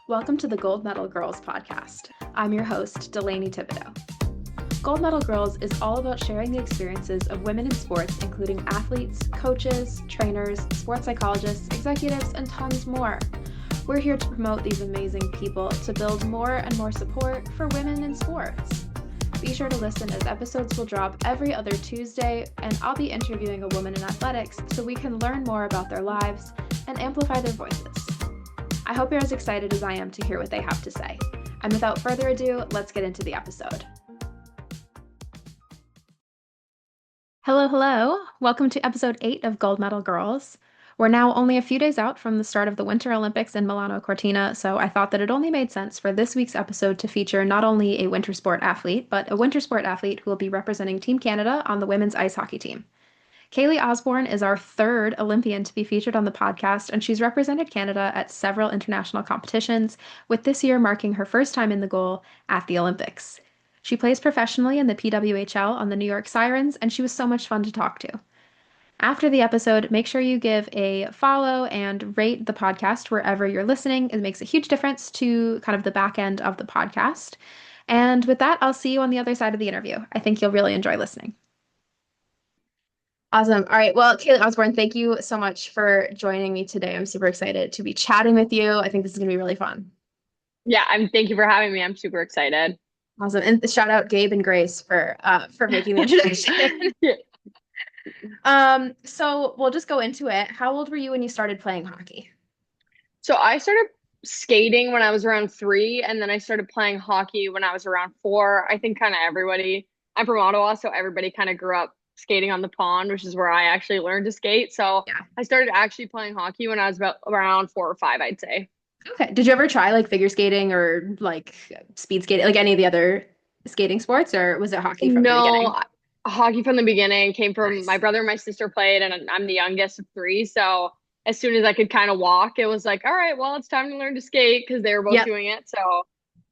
Welcome to the Gold Medal Girls podcast. I'm your host, Delaney Thibodeau. Gold Medal Girls is all about sharing the experiences of women in sports, including athletes, coaches, trainers, sports psychologists, executives, and tons more. We're here to promote these amazing people to build more and more support for women in sports. Be sure to listen as episodes will drop every other Tuesday, and I'll be interviewing a woman in athletics so we can learn more about their lives and amplify their voices. I hope you're as excited as I am to hear what they have to say. And without further ado, let's get into the episode. Hello. Welcome to episode 8 of Gold Medal Girls. We're now only a few days out from the start of the Winter Olympics in Milano Cortina, so I thought that it only made sense for this week's episode to feature not only a winter sport athlete, but a winter sport athlete who will be representing Team Canada on the women's ice hockey team. Kayle Osborne is our third Olympian to be featured on the podcast, and she's represented Canada at several international competitions, with this year marking her first time in the goal at the Olympics. She plays professionally in the PWHL on the New York Sirens, and she was so much fun to talk to. After the episode, make sure you give a follow and rate the podcast wherever you're listening. It makes a huge difference to kind of the back end of the podcast. And with that, I'll see you on the other side of the interview. I think you'll really enjoy listening. Awesome. All right. Well, Kayle Osborne, thank you so much for joining me today. I'm super excited to be chatting with you. I think this is going to be really fun. Yeah, thank you for having me. I'm super excited. Awesome. And shout out Gabe and Grace for making the introduction. So we'll just go into it. How old were you when you started playing hockey? So I started skating when I was around 3, and then I started playing hockey when I was around 4. I think kind of everybody. I'm from Ottawa, so everybody kind of grew up skating on the pond, which is where I actually learned to skate. So Yeah. I started actually playing hockey when I was about around 4 or 5, I'd say. Okay. Did you ever try like figure skating or like speed skating, like any of the other skating sports, or was it hockey from the beginning? No, hockey from the beginning came from my Nice. brother and my sister played, and I'm the youngest of 3. So as soon as I could kind of walk, it was like, all right, well, it's time to learn to skate because they were both Yep. doing it. So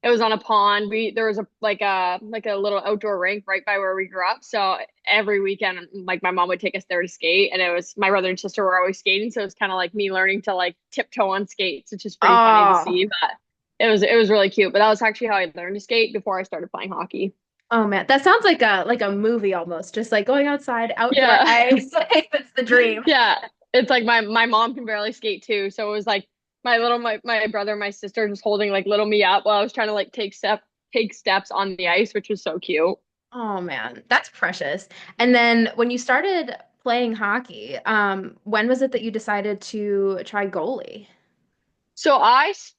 it was on a pond. There was a little outdoor rink right by where we grew up. So every weekend, like my mom would take us there to skate, and it was my brother and sister were always skating. So it was kind of like me learning to like tiptoe on skates, which is pretty funny to Oh, see. But it was really cute. But that was actually how I learned to skate before I started playing hockey. oh man, that sounds like a movie almost, just like going outside, outdoor Yeah. ice. Like that's the dream. Yeah, it's like my mom can barely skate too, so it was like my brother and my sister just holding like little me up while I was trying to like take steps on the ice, which was so cute. Oh man, that's precious. And then when you started playing hockey, when was it that you decided to try goalie? So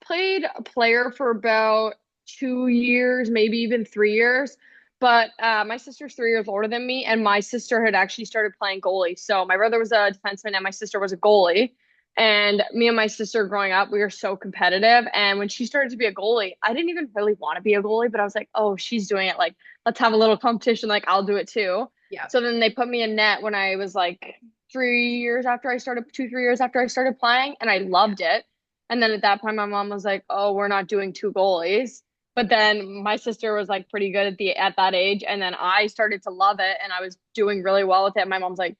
played a player for about 2 years, maybe even 3 years. But my sister's 3 years older than me, and my sister had actually started playing goalie. So my brother was a defenseman, and my sister was a goalie. And me and my sister growing up, we were so competitive. And when she started to be a goalie, I didn't even really want to be a goalie, but I was like, oh, she's doing it. Like, let's have a little competition. Like, I'll do it too. Yeah. So then they put me in net when I was like 3 years after I started, 2, 3 years after I started playing, and I loved it. And then at that point, my mom was like, "Oh, we're not doing 2 goalies." But then my sister was like pretty good at that age, and then I started to love it, and I was doing really well with it. My mom's like,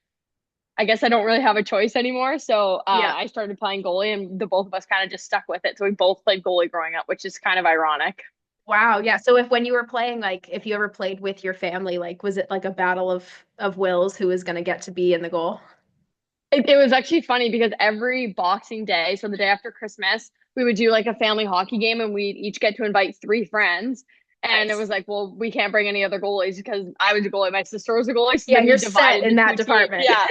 "I guess I don't really have a choice anymore." So Yeah. I started playing goalie, and the both of us kind of just stuck with it. So we both played goalie growing up, which is kind of ironic. Wow. Yeah. So if when you were playing, like if you ever played with your family, like was it like a battle of wills who was gonna get to be in the goal? It was actually funny because every Boxing Day, so the day after Christmas, we would do like a family hockey game, and we'd each get to invite 3 friends. And it Nice. was like, well, we can't bring any other goalies because I was a goalie, my sister was a goalie. So Yeah, then we you're set divided in the that two teams. department. Yeah.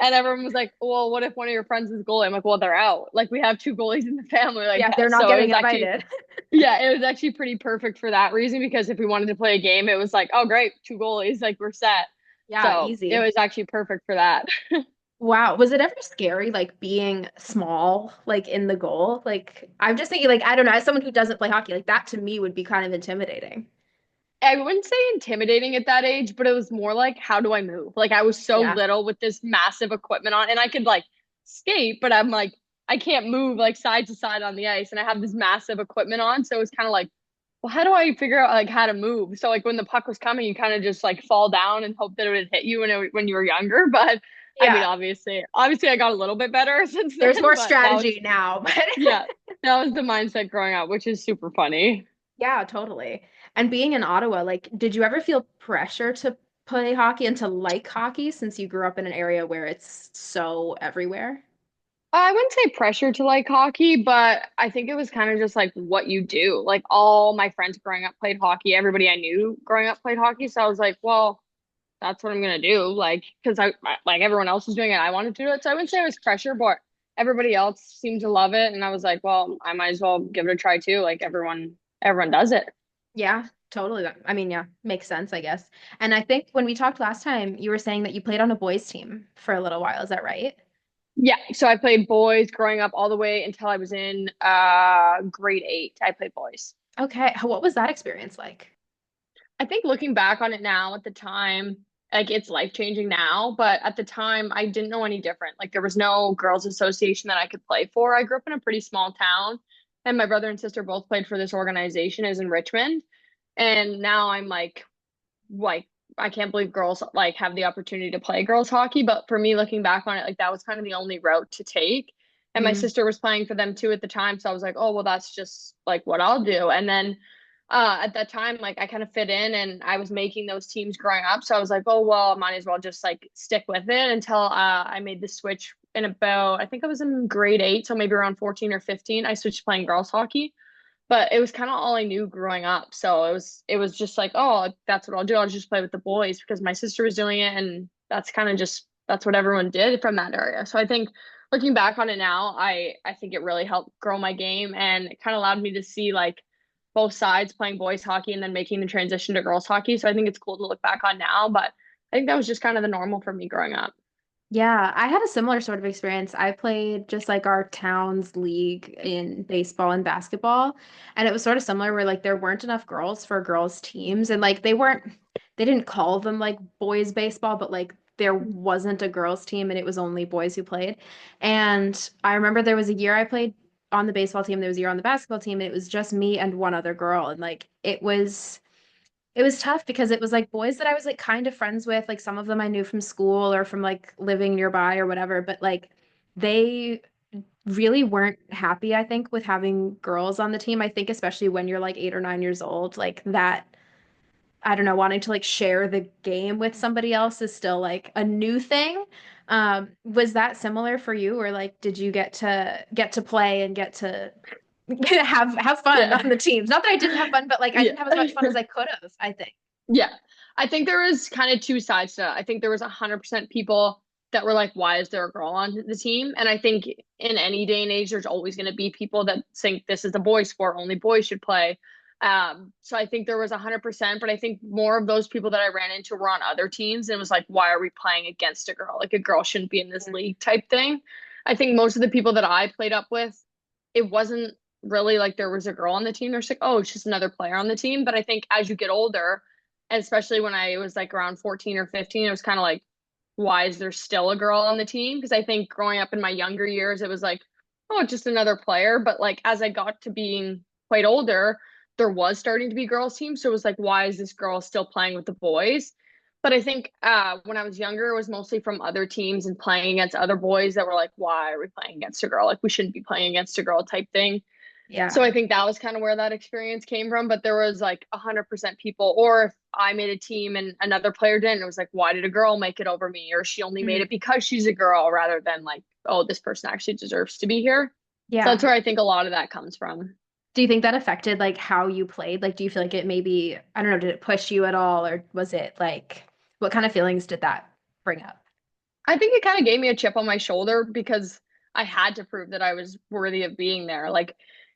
And everyone was like, well, what if one of your friends is a goalie? I'm like, well, they're out. Like, we have 2 goalies in the family. Like, Yeah, they're not so it getting was actually, invited. yeah, it was actually pretty perfect for that reason because if we wanted to play a game, it was like, oh, great, 2 goalies. Like, we're set. Yeah, So it easy. was actually perfect for that. Wow. Was it ever scary, like being small, like in the goal? Like, I'm just thinking, like, I don't know, as someone who doesn't play hockey, like that to me would be kind of intimidating. I wouldn't say intimidating at that age, but it was more like, how do I move? Like I was so Yeah. little with this massive equipment on, and I could like skate, but I'm like, I can't move like side to side on the ice, and I have this massive equipment on, so it's kind of like, well, how do I figure out like how to move? So like when the puck was coming, you kind of just like fall down and hope that it would hit you when you were younger. But I mean, Yeah. obviously, I got a little bit better since There's then, more but that was strategy now, but yeah. That was the mindset growing up, which is super funny. Yeah, totally. And being in Ottawa, like, did you ever feel pressure to play hockey and to like hockey since you grew up in an area where it's so everywhere? I wouldn't say pressure to like hockey, but I think it was kind of just like what you do. Like all my friends growing up played hockey. Everybody I knew growing up played hockey. So I was like, well, that's what I'm gonna do. Like, because like everyone else was doing it, I wanted to do it. So I wouldn't say it was pressure, but everybody else seemed to love it, and I was like, well, I might as well give it a try too. Like everyone does it. Yeah, totally. I mean, yeah, makes sense, I guess. And I think when we talked last time, you were saying that you played on a boys' team for a little while. Is that right? Yeah. So I played boys growing up all the way until I was in grade 8. I played boys. Okay. What was that experience like? I think looking back on it now at the time, like it's life changing now, but at the time I didn't know any different. Like there was no girls association that I could play for. I grew up in a pretty small town and my brother and sister both played for this organization. It was in Richmond. And now I'm like I can't believe girls like have the opportunity to play girls hockey. But for me, looking back on it, like that was kind of the only route to take. And my Mm, sister was playing for them too at the time. So I was like, oh, well, that's just like what I'll do. And then at that time, like I kind of fit in and I was making those teams growing up. So I was like, oh, well, I might as well just like stick with it until I made the switch in about, I think I was in grade 8. So maybe around 14 or 15, I switched to playing girls hockey, but it was kind of all I knew growing up. So it was just like, oh, that's what I'll do. I'll just play with the boys because my sister was doing it, and that's kind of just that's what everyone did from that area. So I think looking back on it now, I think it really helped grow my game, and it kind of allowed me to see like both sides playing boys hockey and then making the transition to girls hockey. So I think it's cool to look back on now, but I think that was just kind of the normal for me growing up. yeah, I had a similar sort of experience. I played just like our town's league in baseball and basketball, and it was sort of similar where like there weren't enough girls for girls teams, and like they didn't call them like boys baseball, but like there wasn't a girls team and it was only boys who played. And I remember there was a year I played on the baseball team, there was a year on the basketball team, and it was just me and one other girl, and like it was tough because it was like boys that I was like kind of friends with. Like some of them I knew from school or from like living nearby or whatever, but like they really weren't happy, I think, with having girls on the team. I think especially when you're like 8 or 9 years old, like that, I don't know, wanting to like share the game with somebody else is still like a new thing. Was that similar for you, or like did you get to play and get to have fun Yeah. on the teams? Not that I didn't have fun, but like I Yeah. didn't have as much fun as I could have, I think. Yeah. I think there was kind of two sides to that. I think there was 100% people that were like, why is there a girl on the team? And I think in any day and age, there's always going to be people that think this is a boys' sport, only boys should play. So I think there was 100%, but I think more of those people that I ran into were on other teams and it was like, why are we playing against a girl? Like a girl shouldn't be in this league type thing. I think most of the people that I played up with, it wasn't really like there was a girl on the team. There's like, oh, it's just another player on the team. But I think as you get older, and especially when I was like around 14 or 15, it was kind of like, why is there still a girl on the team? Because I think growing up in my younger years, it was like, oh, just another player. But like as I got to being quite older, there was starting to be girls' teams. So it was like, why is this girl still playing with the boys? But I think when I was younger, it was mostly from other teams and playing against other boys that were like, why are we playing against a girl? Like, we shouldn't be playing against a girl type thing. So Yeah. I think that was kind of where that experience came from. But there was like 100% people, or if I made a team and another player didn't, it was like, why did a girl make it over me? Or she only made Mhm. it because she's a girl rather than like, oh, this person actually deserves to be here. So that's Yeah. where I think a lot of that comes from. Do you think that affected like how you played? Like, do you feel like it maybe, I don't know, did it push you at all, or was it like, what kind of feelings did that bring up? I think it kind of gave me a chip on my shoulder because I had to prove that I was worthy of being there. Like,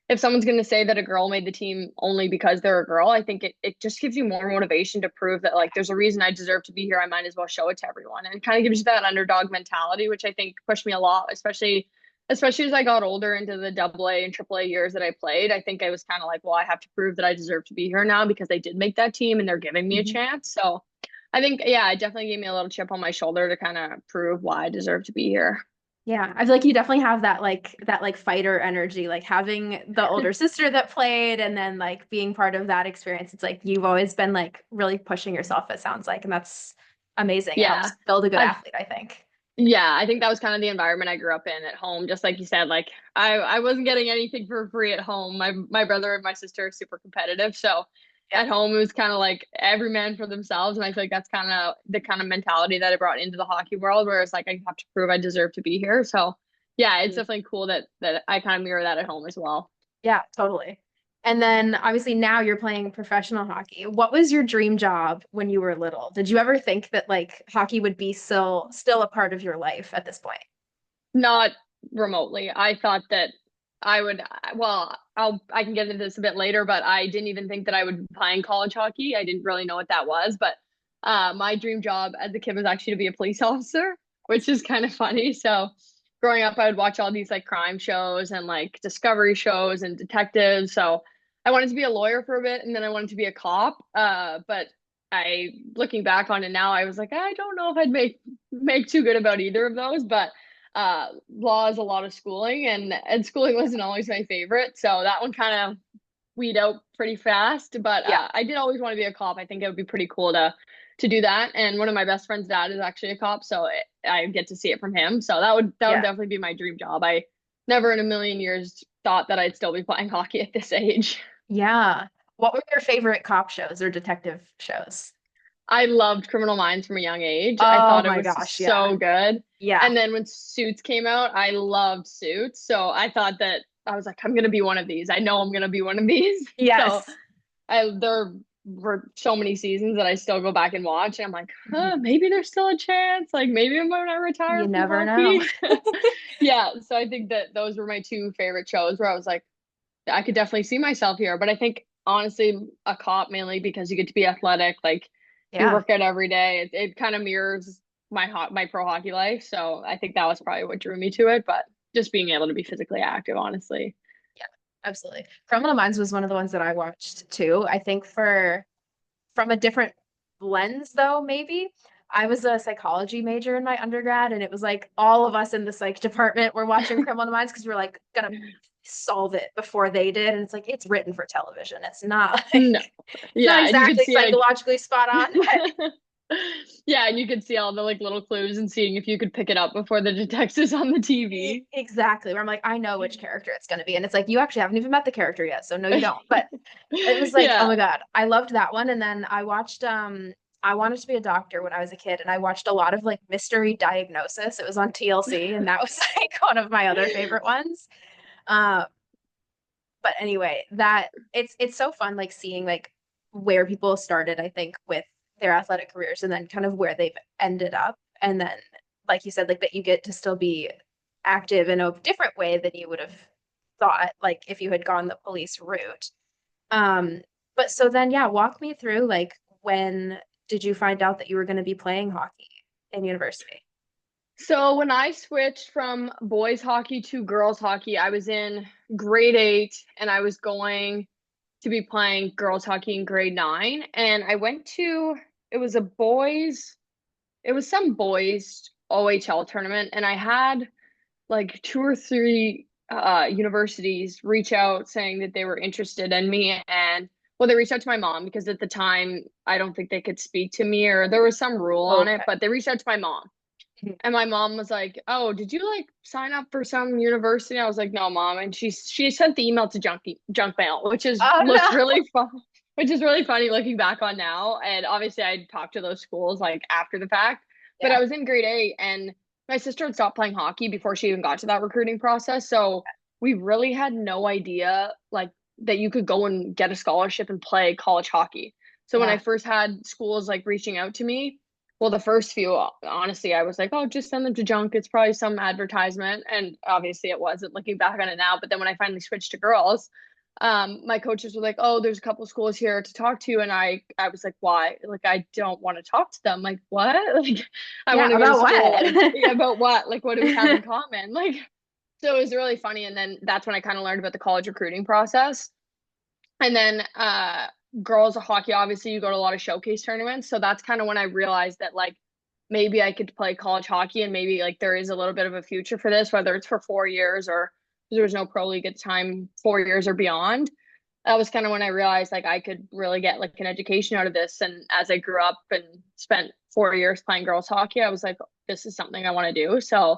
if someone's going to say that a girl made the team only because they're a girl, I think it just gives you more motivation to prove that, like, there's a reason I deserve to be here. I might as well show it to everyone. And it kind of gives you that underdog mentality, which I think pushed me a lot, especially as I got older into the double A and triple A years that I played. I think I was kind of like, well, I have to prove that I deserve to be here now because they did make that team and they're giving me a Mhm. chance. So, I think, yeah, it definitely gave me a little chip on my shoulder to kind of prove why I deserve to be here. Yeah, I feel like you definitely have that like fighter energy, like having the older sister that played and then like being part of that experience. It's like you've always been like really pushing yourself, it sounds like, and that's amazing. It Yeah. helps build a good I've athlete, I think. Yeah, I think that was kind of the environment I grew up in at home. Just like you said, like I wasn't getting anything for free at home. My brother and my sister are super competitive, so Yeah. at home it was kind of like every man for themselves, and I feel like that's kind of the kind of mentality that I brought into the hockey world, where it's like I have to prove I deserve to be here. So yeah, it's Mm. definitely cool that I kind of mirror that at home as well. Yeah, totally. And then obviously now you're playing professional hockey. What was your dream job when you were little? Did you ever think that like hockey would be still a part of your life at this point? Not remotely. I thought that I would, well, I can get into this a bit later, but I didn't even think that I would be playing college hockey. I didn't really know what that was, but my dream job as a kid was actually to be a police officer, which is kind of funny. So growing up, I would watch all these like crime shows and like discovery shows and detectives. So I wanted to be a lawyer for a bit and then I wanted to be a cop. But looking back on it now, I was like, I don't know if I'd make too good about either of those, but law is a lot of schooling and schooling wasn't always my favorite. So that one kind of weed out pretty fast. But Yeah. I did always want to be a cop. I think it would be pretty cool to do that. And one of my best friend's dad is actually a cop, so I get to see it from him. So that would Yeah. definitely be my dream job. I never in a million years thought that I'd still be playing hockey at this age. Yeah. What were your favorite cop shows or detective shows? I loved Criminal Minds from a young age. I Oh thought it my was gosh, yeah. so good. Yeah. And then when Suits came out, I loved Suits. So I thought that I was like, I'm gonna be one of these. I know I'm gonna be one of these. So Yes. there were so many seasons that I still go back and watch, and I'm like, Mhm. maybe there's still a chance. Like maybe I'm gonna You retire from never know. hockey. Yeah. So I think that those were my two favorite shows where I was like, I could definitely see myself here. But I think honestly, a cop mainly because you get to be athletic, like you Yeah. work out every day. It kind of mirrors my pro hockey life. So I think that was probably what drew me to it. But just being able to be physically active, honestly. Yeah, absolutely. Criminal Minds was one of the ones that I watched too. I think for from a different lens though, maybe. I was a psychology major in my undergrad, and it was like all of us in the psych department were watching Criminal Minds because we're like gonna solve it before they did. And it's like it's written for television. It's not like No. it's not Yeah, and you could exactly see like psychologically spot on, but yeah, and you could see all the like little clues and seeing if you could pick it up before the detectives on the TV. exactly. Where I'm like, I know which character it's gonna be. And it's like you actually haven't even met the character yet, so no, you don't. But it was like, oh Yeah. my God, I loved that one. And then I watched I wanted to be a doctor when I was a kid, and I watched a lot of like mystery diagnosis. It was on TLC, and that was like one of my other favorite ones. Um, but anyway, that it's so fun like seeing like where people started, I think, with their athletic careers and then kind of where they've ended up. And then like you said, like that you get to still be active in a different way than you would have thought, like if you had gone the police route. Um, but so then, yeah, walk me through like when did you find out that you were going to be playing hockey in university? So when I switched from boys hockey to girls hockey, I was in grade 8 and I was going to be playing girls hockey in grade 9. And I went to, it was a boys, it was some boys OHL tournament. And I had like two or three universities reach out saying that they were interested in me. And well, they reached out to my mom because at the time, I don't think they could speak to me or there was some rule on it, Okay. but they reached out to my mom. And my mom was like, "Oh, did you like sign up for some university?" I was like, "No, mom." And she sent the email to junk mail, which is Oh looks no. really fun, which is really funny looking back on now. And obviously, I talked to those schools like after the fact. But I Yeah. was in grade 8, and my sister had stopped playing hockey before she even got to that recruiting process. So we really had no idea like that you could go and get a scholarship and play college hockey. So when I Yeah. first had schools like reaching out to me, well, the first few, honestly, I was like, oh, just send them to junk. It's probably some advertisement. And obviously it wasn't looking back on it now. But then when I finally switched to girls, my coaches were like, oh, there's a couple schools here to talk to. And I was like, why? Like, I don't want to talk to them. Like, what? Like, I want Yeah, to go to about school. Like, what? yeah, about what? Like, what do we have in common? Like, so it was really funny. And then that's when I kind of learned about the college recruiting process. And then girls hockey, obviously you go to a lot of showcase tournaments. So that's kind of when I realized that like maybe I could play college hockey and maybe like there is a little bit of a future for this, whether it's for 4 years or there was no pro league at the time, 4 years or beyond. That was kind of when I realized like I could really get like an education out of this. And as I grew up and spent 4 years playing girls hockey, I was like, this is something I want to do. So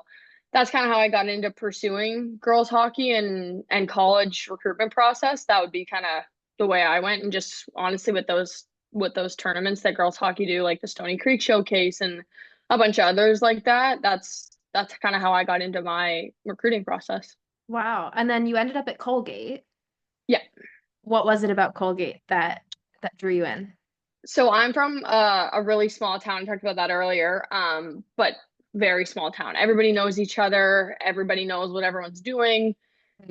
that's kind of how I got into pursuing girls hockey and college recruitment process. That would be kind of the way I went. And just honestly with those tournaments that girls hockey do, like the Stony Creek Showcase and a bunch of others like that, that's kind of how I got into my recruiting process. Wow. And then you ended up at Colgate. Yeah. What was it about Colgate that drew you in? So I'm from a really small town. I talked about that earlier, but very small town. Everybody knows each other. Everybody knows what everyone's doing.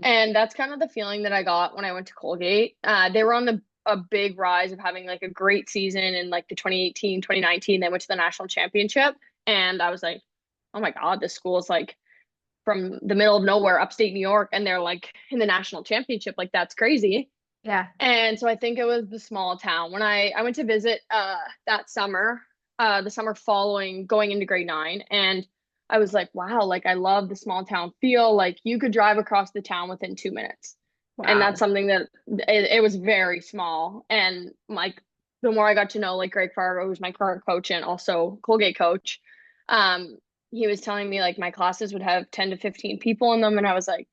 And that's kind of the feeling that I got when I went to Colgate. They were on a big rise of having like a great season in like the 2018, 2019. They went to the national championship. And I was like, oh my God, this school is like from the middle of nowhere, upstate New York, and they're like in the national championship. Like that's crazy. Yeah. And so I think it was the small town. When I went to visit that summer, the summer following going into grade 9, and I was like, wow, like I love the small town feel. Like you could drive across the town within 2 minutes. And that's Wow. something that it was very small. And like the more I got to know like Greg Fargo, who's my current coach and also Colgate coach, um, he was telling me like my classes would have 10 to 15 people in them. And I was like,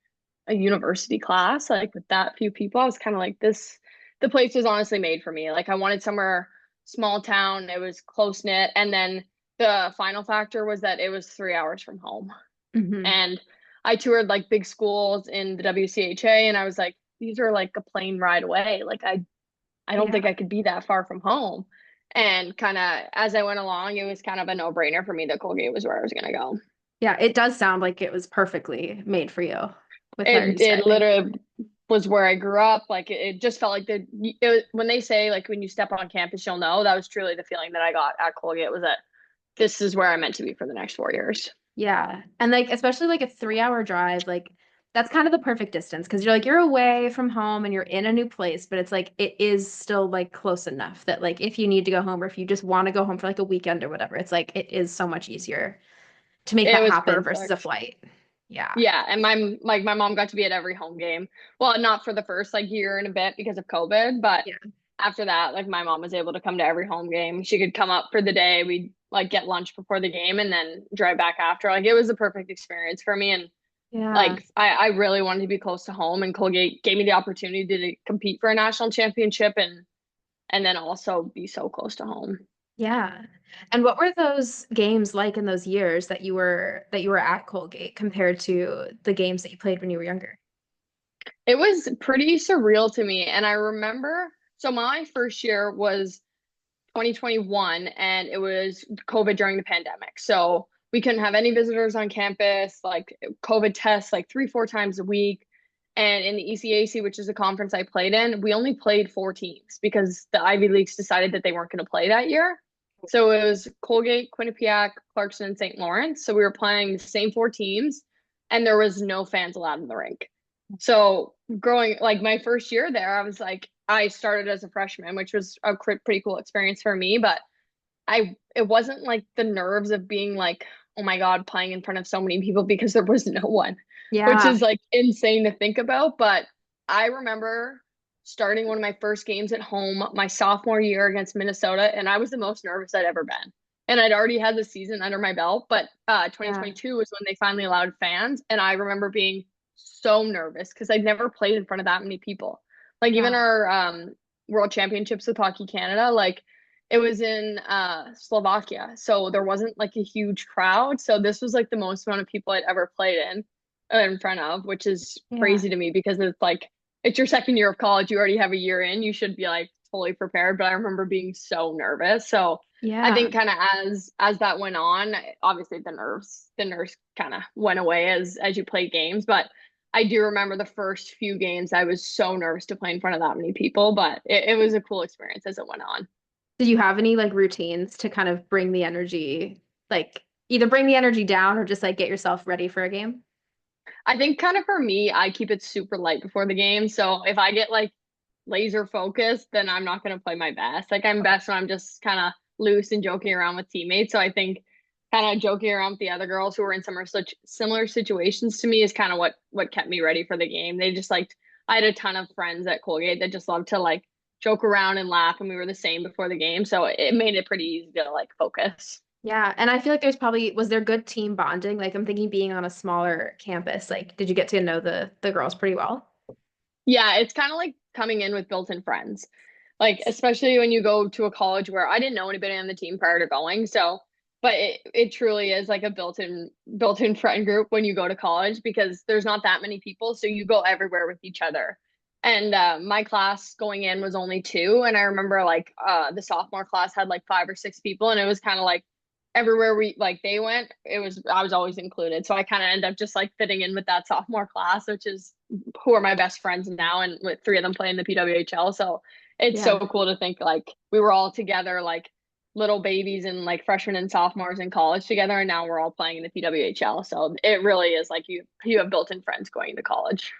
a university class, like with that few people, I was kind of like, this, the place was honestly made for me. Like I wanted somewhere small town, it was close knit. And then the final factor was that it was 3 hours from home. Hmm. And I toured like big schools in the WCHA and I was like, these are like a plane ride away. Like I don't think Yeah. I could be that far from home. And kind of as I went along, it was kind of a no-brainer for me that Colgate was where I was going to go. Yeah, it does sound like it was perfectly made for you with how you're It describing. literally was where I grew up. Like it just felt like when they say like when you step on campus, you'll know. That was truly the feeling that I got at Colgate was that this is where I'm meant to be for the next 4 years. Yeah. And like especially like a 3 hour drive, like that's kind of the perfect distance because you're like you're away from home and you're in a new place, but it's like it is still like close enough that like if you need to go home or if you just want to go home for like a weekend or whatever, it's like it is so much easier to make It that was happen versus a perfect. flight. Yeah. Yeah, and my mom got to be at every home game. Well, not for the first like year and a bit because of COVID, but Yeah. after that, like my mom was able to come to every home game. She could come up for the day. We'd like get lunch before the game and then drive back after. Like it was a perfect experience for me. And Yeah. like I really wanted to be close to home and Colgate gave me the opportunity to compete for a national championship and then also be so close to home. Yeah. And what were those games like in those years that you were at Colgate compared to the games that you played when you were younger? It was pretty surreal to me. And I remember, so my first year was 2021 and it was COVID during the pandemic. So we couldn't have any visitors on campus, like COVID tests like 3, 4 times a week. And in the ECAC, which is a conference I played in, we only played 4 teams because the Ivy Leagues decided that they weren't going to play that year. So it was Colgate, Quinnipiac, Clarkson, and St. Lawrence. So we were playing the same 4 teams, and there was no fans allowed in the rink. So growing like my first year there, I was like, I started as a freshman, which was a pretty cool experience for me, but it wasn't like the nerves of being like, oh my God, playing in front of so many people because there was no one, which Yeah. is like insane to think about. But I remember starting one of my first games at home my sophomore year against Minnesota, and I was the most nervous I'd ever been. And I'd already had the season under my belt, but Yeah. 2022 was when they finally allowed fans, and I remember being so nervous because I'd never played in front of that many people. Like even Yeah. our World Championships with Hockey Canada, like it was in Slovakia, so there wasn't like a huge crowd. So this was like the most amount of people I'd ever played in front of, which is Yeah. crazy to me because it's like it's your second year of college. You already have a year in. You should be like fully prepared. But I remember being so nervous. So I Yeah. think kind of as that went on, obviously the nerves kind of went away as you played games. But I do remember the first few games. I was so nervous to play in front of that many people, but it was a cool experience as it went on. Did you have any like routines to kind of bring the energy, like either bring the energy down or just like get yourself ready for a game? I think kind of for me, I keep it super light before the game. So if I get like laser focused, then I'm not going to play my best. Like I'm best when I'm just kind of loose and joking around with teammates. So I think kind of joking around with the other girls who were in similar situations to me is kind of what kept me ready for the game. They just liked I had a ton of friends at Colgate that just loved to like joke around and laugh and we were the same before the game. So it made it pretty easy to like focus. Yeah, and I feel like was there good team bonding? Like I'm thinking being on a smaller campus, like did you get to know the girls pretty well? Yeah, it's kind of like coming in with built-in friends. Like, especially when you go to a college where I didn't know anybody on the team prior to going. So, but it truly is like a built-in friend group when you go to college because there's not that many people, so you go everywhere with each other. And my class going in was only two, and I remember like the sophomore class had like five or six people, and it was kind of like everywhere we like they went, it was I was always included. So I kind of end up just like fitting in with that sophomore class, which is who are my best friends now, and with three of them playing the PWHL. So it's so Yeah. cool to think like we were all together, like little babies and like freshmen and sophomores in college together, and now we're all playing in the PWHL. So it really is like you have built-in friends going to college.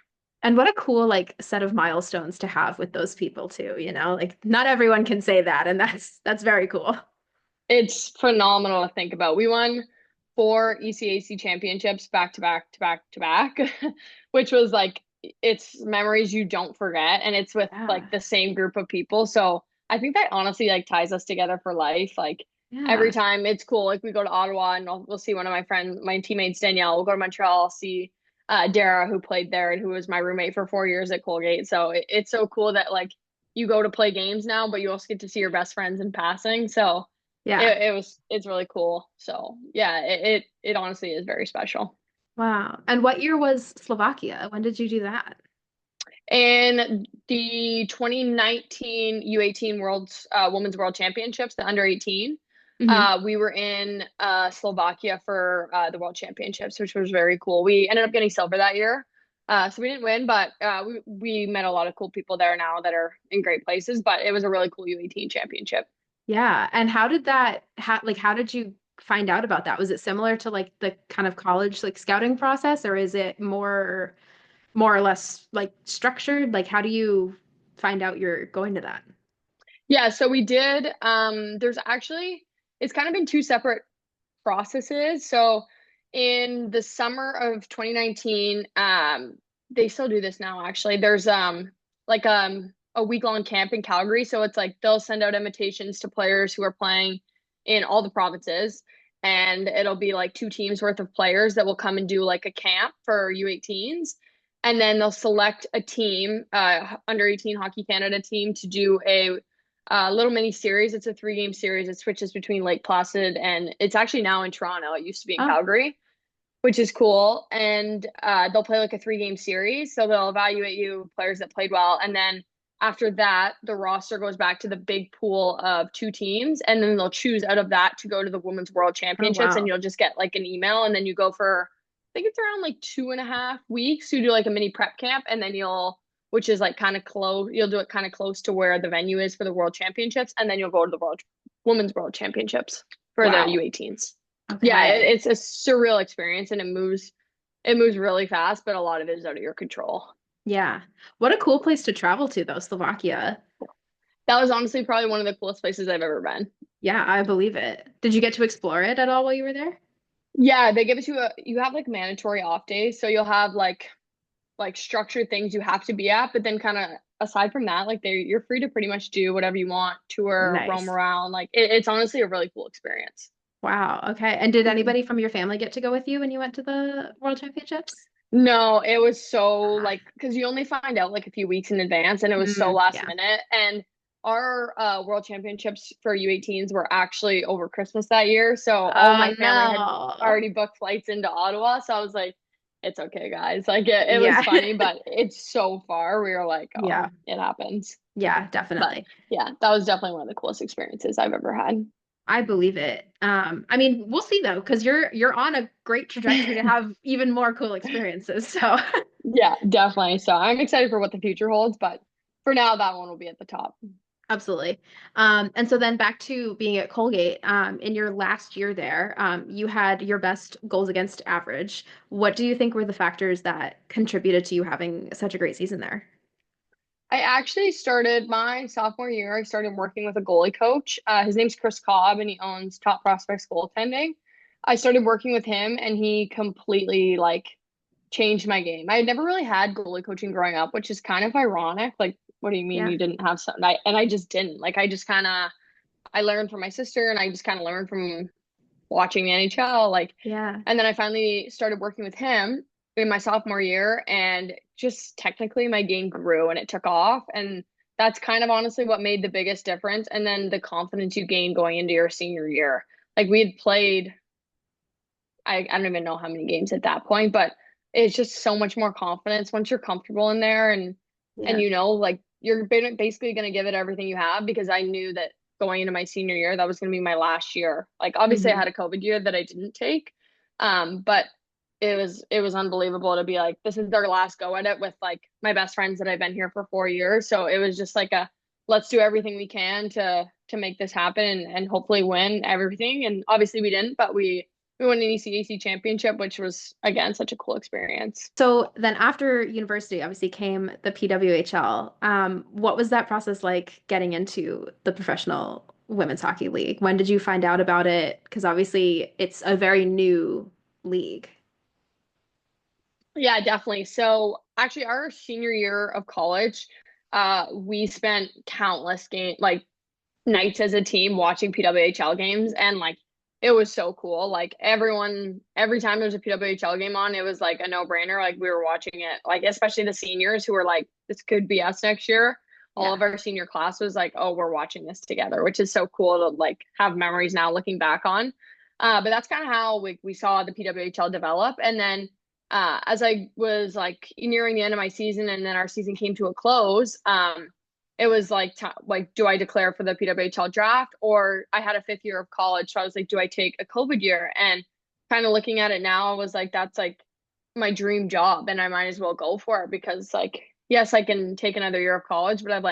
And what a cool like set of milestones to have with those people too, you know? Like not everyone can say that, and that's very cool. It's phenomenal to think about. We won four ECAC championships back to back to back to back, which was like it's memories you don't forget, and it's with Yeah. like the same group of people. So I think that honestly like ties us together for life. Like every Yeah. time it's cool. Like we go to Ottawa and we'll see one of my friends, my teammates Danielle. We'll go to Montreal, see Dara who played there and who was my roommate for 4 years at Colgate. So it's so cool that like you go to play games now, but you also get to see your best friends in passing. So Yeah. it's really cool. So yeah, it honestly is very special. Wow. And what year was Slovakia? When did you do that? In the 2019 U18 World's Women's World Championships, the under 18, Hmm. we were in Slovakia for the World Championships, which was very cool. We ended up getting silver that year. So we didn't win, but we met a lot of cool people there now that are in great places. But it was a really cool U18 championship. Yeah. And how did how did you find out about that? Was it similar to like the kind of college like scouting process, or is it more or less like structured? Like how do you find out you're going to that? Yeah, so we did. There's actually it's kind of been two separate processes. So in the summer of 2019, they still do this now actually. There's like a week-long camp in Calgary. So it's like they'll send out invitations to players who are playing in all the provinces. And it'll be like two teams worth of players that will come and do like a camp for U18s. And then they'll select a team, under 18 Hockey Canada team, to do a little mini series. It's a 3 game series. It switches between Lake Placid and it's actually now in Toronto. It used to be in Oh, Calgary, which is cool. And they'll play like a 3 game series. So they'll evaluate you, players that played well. And then after that, the roster goes back to the big pool of two teams. And then they'll choose out of that to go to the Women's World oh Championships. And wow. you'll just get like an email. And then you go for, I think it's around like 2.5 weeks. You do like a mini prep camp. And then which is like kind of close, you'll do it kind of close to where the venue is for the World Championships. And then you'll go to the Women's World Championships for the Wow. U18s. Yeah, Okay. it's a surreal experience and it moves really fast, but a lot of it is out of your control. Yeah. What a cool place to travel to though, Slovakia. That was honestly probably one of the coolest places I've ever been. Yeah, I believe it. Did you get to explore it at all while you were there? Yeah, they give it to you have like mandatory off days, so you'll have like structured things you have to be at, but then kind of aside from that, like you're free to pretty much do whatever you want, tour, roam Nice. around. Like it's honestly a really cool experience. Wow. Okay. And did Mhm. anybody from your family get to go with you when you went to the World Championships? No, it was so Ah. like because you only find out like a few weeks in advance, and it was so Mm, last yeah. minute. And our World Championships for U18s were actually over Christmas that year, so all Oh my family had no. already booked flights into Ottawa. So I was like, "It's okay, guys." Like it was Yeah. funny, but it's so far. We were like, "Oh, Yeah. it happens." Yeah, But definitely. yeah, that was definitely one of the coolest experiences I've ever had. I believe it. I mean, we'll see though, because you're on a great trajectory to have even more cool experiences. So Yeah, definitely. So I'm excited for what the future holds, but for now, that one will be at the top. absolutely. And so then back to being at Colgate, in your last year there, you had your best goals against average. What do you think were the factors that contributed to you having such a great season there? I actually started my sophomore year. I started working with a goalie coach. His name's Chris Cobb, and he owns Top Prospects Goaltending. I started working with him, and he completely like changed my game. I had never really had goalie coaching growing up, which is kind of ironic. Like, what do you mean Yeah. you didn't have something? I just didn't. Like, I just kind of I learned from my sister, and I just kind of learned from watching the NHL. Like, Yeah. and then I finally started working with him in my sophomore year, and just technically my game grew and it took off. And that's kind of honestly what made the biggest difference. And then the confidence you gain going into your senior year. Like we had played, I don't even know how many games at that point, but it's just so much more confidence once you're comfortable in there, and Yeah. you know, like you're basically going to give it everything you have, because I knew that going into my senior year, that was going to be my last year. Like obviously I Hmm. had a COVID year that I didn't take. But it was unbelievable to be like, this is their last go at it with like my best friends that I've been here for 4 years. So it was just like a, let's do everything we can to make this happen, and hopefully win everything. And obviously we didn't, but we won an ECAC championship, which was again such a cool experience. So then after university, obviously came the PWHL. What was that process like getting into the professional women's hockey league? When did you find out about it? Because obviously it's a very new league. Yeah, definitely. So actually our senior year of college, we spent countless nights as a team watching PWHL games, and like it was so cool. Like every time there was a PWHL game on, it was like a no-brainer. Like we were watching it, like especially the seniors who were like, this could be us next year. All of Yeah. our senior class was like, oh, we're watching this together, which is so cool to like have memories now looking back on. But that's kind of how we saw the PWHL develop. And then as I was like nearing the end of my season and then our season came to a close, it was like like, do I declare for the PWHL draft? Or I had a fifth year of college, so I was like, do I take a COVID year? And kind of looking at it now, I was like, that's like my dream job, and I might as well go for it, because like, yes, I can take another year of college, but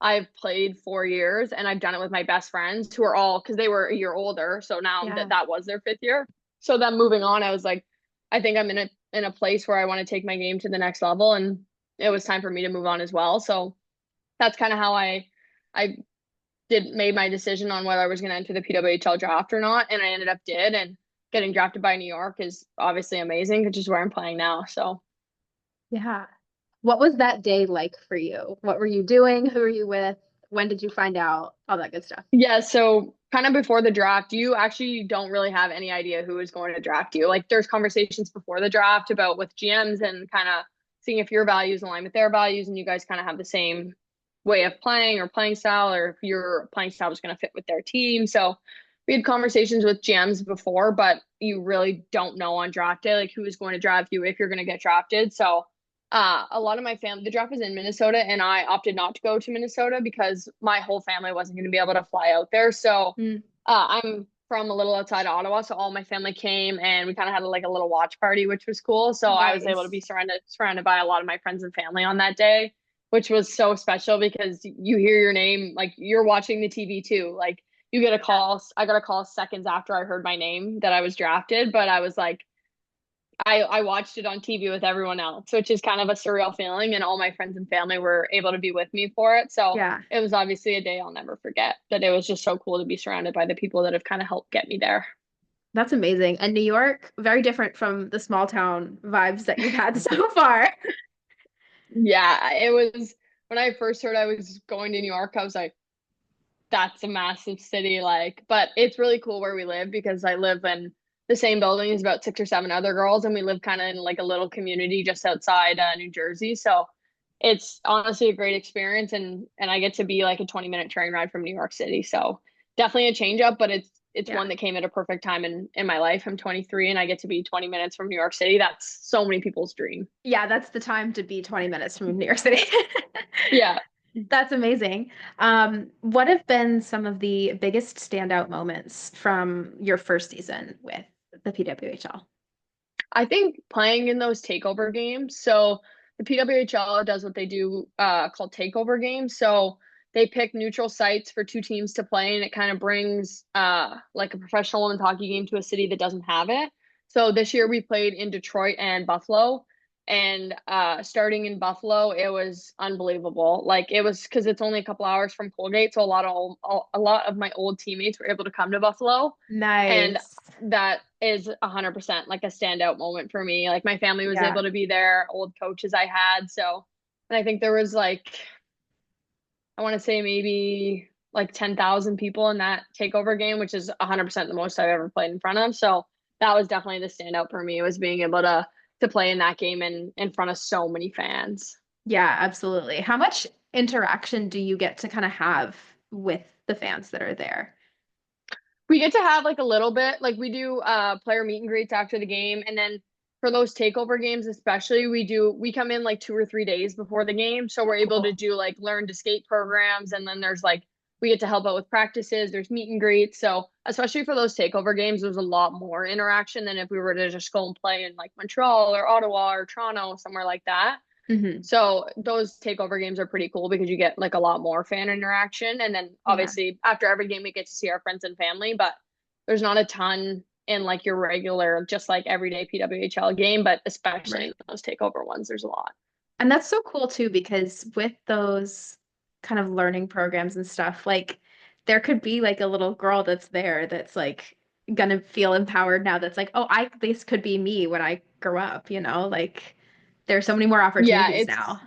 I've played 4 years and I've done it with my best friends who are all, because they were a year older, so now Yeah. that was their fifth year. So then moving on, I was like, I think I'm in a place where I want to take my game to the next level, and it was time for me to move on as well. So that's kind of how I did made my decision on whether I was going to enter the PWHL draft or not, and I ended up did. And getting drafted by New York is obviously amazing, which is where I'm playing now. So Yeah. What was that day like for you? What were you doing? Who were you with? When did you find out? All that good stuff. yeah, so kind of before the draft, you actually don't really have any idea who is going to draft you. Like there's conversations before the draft about with GMs and kind of seeing if your values align with their values and you guys kind of have the same way of playing or playing style, or if your playing style was going to fit with their team. So we had conversations with GMs before, but you really don't know on draft day like who is going to draft you, if you're going to get drafted. So a lot of my family, the draft was in Minnesota, and I opted not to go to Minnesota because my whole family wasn't going to be able to fly out there. So Mm, I'm from a little outside Ottawa, so all my family came, and we kind of had like a little watch party, which was cool. So I was able to be nice. surrounded by a lot of my friends and family on that day, which was so special, because you hear your name, like you're watching the TV too. Like you get a call. I got a call seconds after I heard my name that I was drafted, but I was like, I watched it on TV with everyone else, which is kind of a surreal feeling. And all my friends and family were able to be with me for it. So Yeah. it was obviously a day I'll never forget. But it was just so cool to be surrounded by the people that have kind of helped get me there. That's amazing. And New York, very different from the small town vibes that you've had so far. Yeah, it was when I first heard I was going to New York, I was like, that's a massive city. Like, but it's really cool where we live, because I live in the same building as about six or seven other girls, and we live kind of in like a little community just outside New Jersey. So it's honestly a great experience, and I get to be like a 20-minute train ride from New York City. So definitely a change up, but it's Yeah. one that came at a perfect time in my life. I'm 23 and I get to be 20 minutes from New York City. That's so many people's dream. Yeah, that's the time to be 20 minutes from New York City. Yeah. That's amazing. What have been some of the biggest standout moments from your first season with the PWHL? I think playing in those takeover games. So the PWHL does what they do called takeover games. So they pick neutral sites for two teams to play, and it kind of brings like a professional women's hockey game to a city that doesn't have it. So this year we played in Detroit and Buffalo. And starting in Buffalo, it was unbelievable. Like it was, because it's only a couple hours from Colgate, so a lot of my old teammates were able to come to Buffalo, and Nice. that is 100% like a standout moment for me. Like my family was Yeah. able to be there, old coaches I had. So, and I think there was like, I want to say maybe like 10,000 people in that takeover game, which is 100% the most I've ever played in front of. So that was definitely the standout for me was being able to play in that game in front of so many fans. Yeah, absolutely. How much interaction do you get to kind of have with the fans that are there? We get to have like a little bit, like we do player meet and greets after the game, and then for those takeover games especially, we come in like 2 or 3 days before the game, so we're able to Cool. do like learn to skate programs, and then there's like we get to help out with practices, there's meet and greets. So especially for those takeover games, there's a lot more interaction than if we were to just go and play in like Montreal or Ottawa or Toronto, somewhere like that. Hmm. So those takeover games are pretty cool because you get like a lot more fan interaction. And then Yeah, obviously after every game we get to see our friends and family, but there's not a ton in like your regular, just like everyday PWHL game, but especially in right. those takeover ones, there's a lot. And that's so cool too, because with those kind of learning programs and stuff, like there could be like a little girl that's there that's like gonna feel empowered now that's like, oh, I this could be me when I grow up, like there's so many more Yeah, opportunities it's now.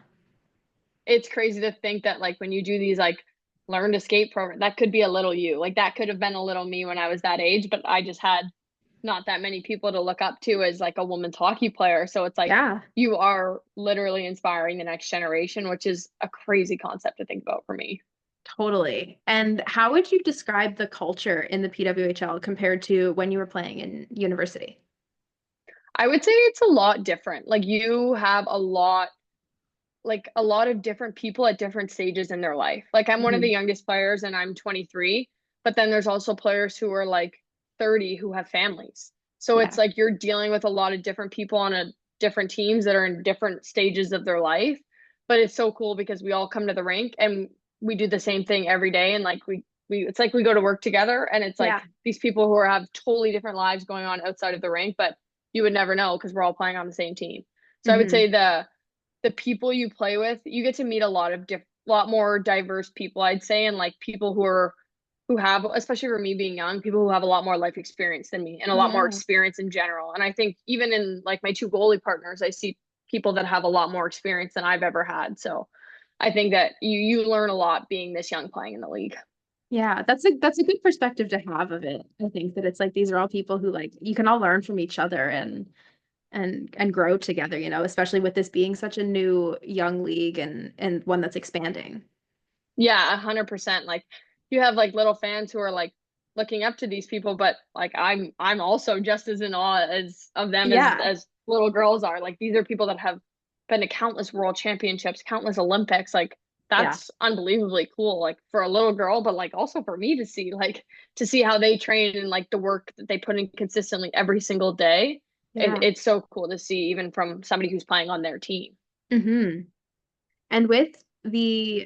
it's crazy to think that like when you do these like learn to skate program, that could be a little you. Like that could have been a little me when I was that age, but I just had not that many people to look up to as like a women's hockey player. So it's like Yeah, you are literally inspiring the next generation, which is a crazy concept to think about for me. totally. And how would you describe the culture in the PWHL compared to when you were playing in university? I would say it's a lot different. Like you have a lot of different people at different stages in their life. Like I'm one of the Hmm. youngest players and I'm 23, but then there's also players who are like 30 who have families. So it's Yeah. like you're dealing with a lot of different people on a different teams that are in different stages of their life. But it's so cool because we all come to the rink and we do the same thing every day and like we it's like we go to work together and it's Yeah. like these people who are have totally different lives going on outside of the rink, but you would never know because we're all playing on the same team. So I would Hmm. say the people you play with, you get to meet a lot more diverse people, I'd say, and like people who have, especially for me being young, people who have a lot more life experience than me and a lot more Yeah. experience in general. And I think even in like my two goalie partners, I see people that have a lot more experience than I've ever had. So I think that you learn a lot being this young playing in the league. Yeah, that's a good perspective to have of it. I think that it's like these are all people who like you can all learn from each other and grow together, especially with this being such a new young league and one that's expanding. Yeah, 100%. Like you have like little fans who are like looking up to these people, but like I'm also just as in awe as of them Yeah. as little girls are. Like these are people that have been to countless world championships, countless Olympics. Like Yeah. that's unbelievably cool. Like for a little girl, but like also for me to see how they train and like the work that they put in consistently every single day. Yeah. It's so cool to see even from somebody who's playing on their team. Hmm. And with the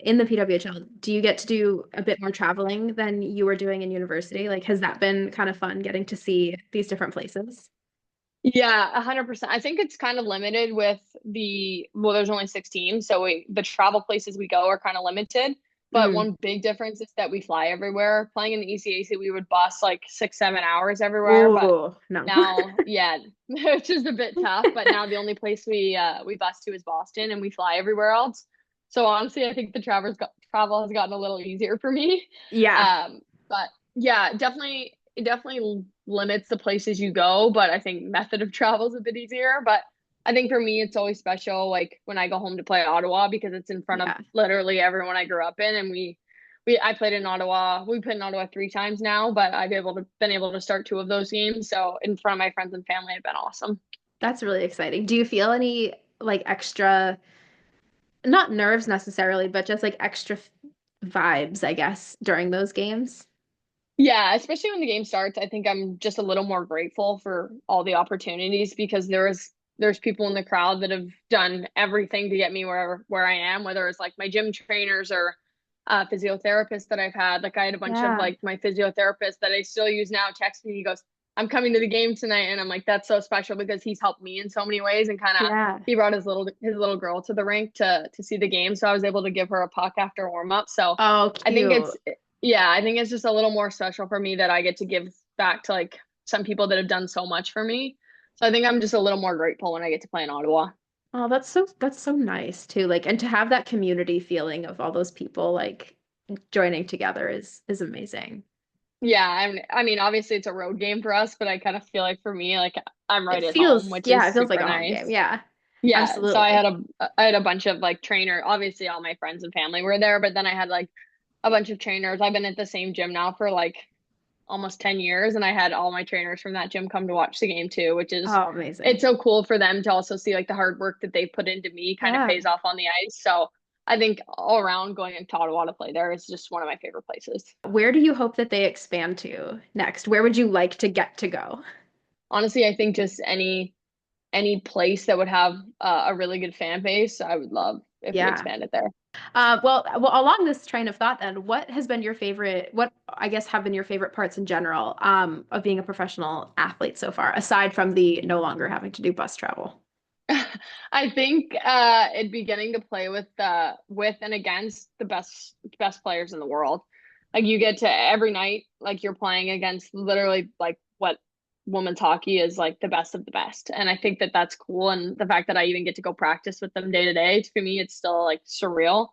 in the PWHL, do you get to do a bit more traveling than you were doing in university? Like, has that been kind of fun getting to see these different places? Yeah, 100%. I think it's kind of limited with well, there's only 16, so the travel places we go are kind of limited. But Mm. one big difference is that we fly everywhere. Playing in the ECAC, we would bus like 6, 7 hours everywhere. But Ooh, no. now, yeah, which is a bit tough. But now the only place we bus to is Boston, and we fly everywhere else. So honestly, I think the travel has gotten a little easier for me. Yeah. Um, but yeah, it definitely limits the places you go, but I think method of travel is a bit easier. But I think for me, it's always special, like when I go home to play Ottawa because it's in front of Yeah. literally everyone I grew up in, and I played in Ottawa. We played in Ottawa 3 times now, but I've been able to start two of those games. So in front of my friends and family, it's been awesome. That's really exciting. Do you feel any like extra, not nerves necessarily, but just like extra vibes, I guess, during those games? Yeah, especially when the game starts, I think I'm just a little more grateful for all the opportunities because there's people in the crowd that have done everything to get me where I am, whether it's like my gym trainers or physiotherapists that I've had. Like I had a bunch of Yeah. like my physiotherapist that I still use now text me. He goes, "I'm coming to the game tonight," and I'm like, "That's so special because he's helped me in so many ways." And kind of Yeah. he brought his little girl to the rink to see the game, so I was able to give her a puck after warm up. So Oh, I think it's cute. yeah, I think it's just a little more special for me that I get to give back to like some people that have done so much for me. So I think I'm just a little more grateful when I get to play in Ottawa. Oh, that's so nice too. Like, and to have that community feeling of all those people, like joining together is amazing. Yeah, I mean, obviously it's a road game for us, but I kind of feel like for me, like I'm right It at home, feels, which yeah, is it feels like super a home game. nice. Yeah, Yeah, so absolutely. I had a bunch of like trainer, obviously all my friends and family were there, but then I had like a bunch of trainers. I've been at the same gym now for like almost 10 years, and I had all my trainers from that gym come to watch the game too, which is Oh, amazing. it's so cool for them to also see like the hard work that they put into me kind of Yeah. pays off on the ice. So I think all around going to Ottawa to play there is just one of my favorite places. Where do you hope that they expand to next? Where would you like to get to go? Honestly, I think just any place that would have a really good fan base, I would love if we Yeah. expanded there. Well, along this train of thought, then, what has been your favorite, what I guess have been your favorite parts in general, of being a professional athlete so far, aside from the no longer having to do bus travel? I think it'd be getting to play with and against the best players in the world. Like you get to every night, like you're playing against literally like what women's hockey is like the best of the best. And I think that that's cool. And the fact that I even get to go practice with them day to day, to me, it's still like surreal.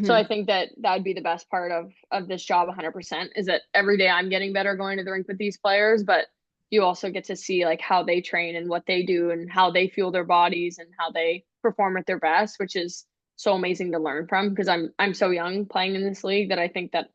So Hmm. I think that that would be the best part of this job 100% is that every day I'm getting better going to the rink with these players, but you also get to see like how they train and what they do and how they feel their bodies and how they perform at their best, which is so amazing to learn from because I'm so young playing in this league that I think that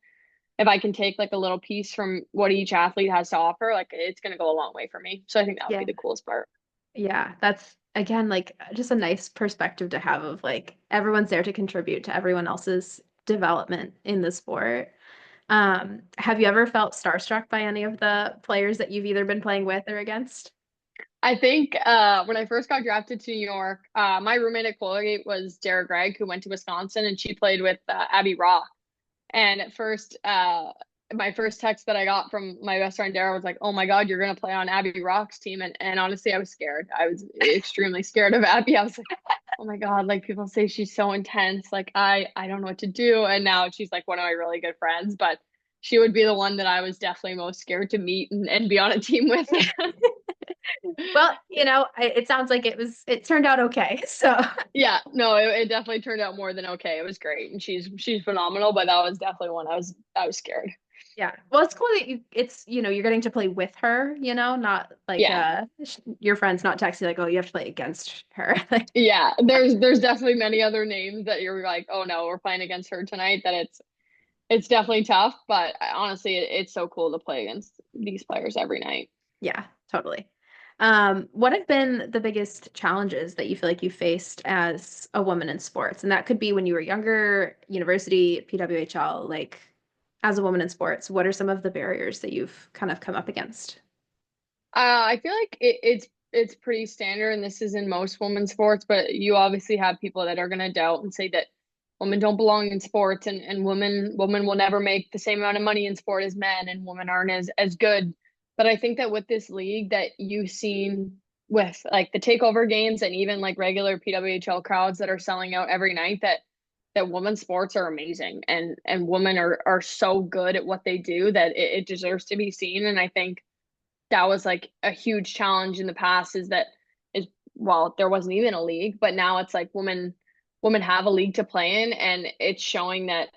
if I can take like a little piece from what each athlete has to offer, like it's going to go a long way for me. So I think that would be Yeah. the coolest part. Yeah, that's again like just a nice perspective to have of like everyone's there to contribute to everyone else's development in the sport. Have you ever felt starstruck by any of the players that you've either been playing with or against? I think when I first got drafted to New York, my roommate at Colgate was Dara Gregg, who went to Wisconsin, and she played with Abby Rock. And at first, my first text that I got from my best friend Dara was like, "Oh my God, you're gonna play on Abby Rock's team." And honestly, I was scared. I was extremely scared of Abby. I was like, "Oh my God!" Like people say she's so intense. Like I don't know what to do. And now she's like one of my really good friends. But she would be the one that I was definitely most scared to meet and be on a team with. Well, it sounds like it turned out okay. So, Yeah, no, it definitely turned out more than okay. It was great, and she's phenomenal. But that was definitely one I was scared. yeah. Well, it's cool that you're getting to play with her, not like Yeah. your friends not texting like, "Oh, you have to play against her." Like, Yeah, there's definitely many other names that you're like, oh no, we're playing against her tonight. That it's definitely tough, but honestly, it's so cool to play against these players every night. yeah, totally. What have been the biggest challenges that you feel like you faced as a woman in sports? And that could be when you were younger, university, PWHL, like as a woman in sports, what are some of the barriers that you've kind of come up against? I feel like it's pretty standard, and this is in most women's sports. But you obviously have people that are going to doubt and say that women don't belong in sports, and women will never make the same amount of money in sport as men, and women aren't as good. But I think that with this league that you've seen with like the takeover games and even like regular PWHL crowds that are selling out every night, that women's sports are amazing, and women are so good at what they do that it deserves to be seen. And I think that was like a huge challenge in the past is that is well there wasn't even a league, but now it's like women have a league to play in, and it's showing that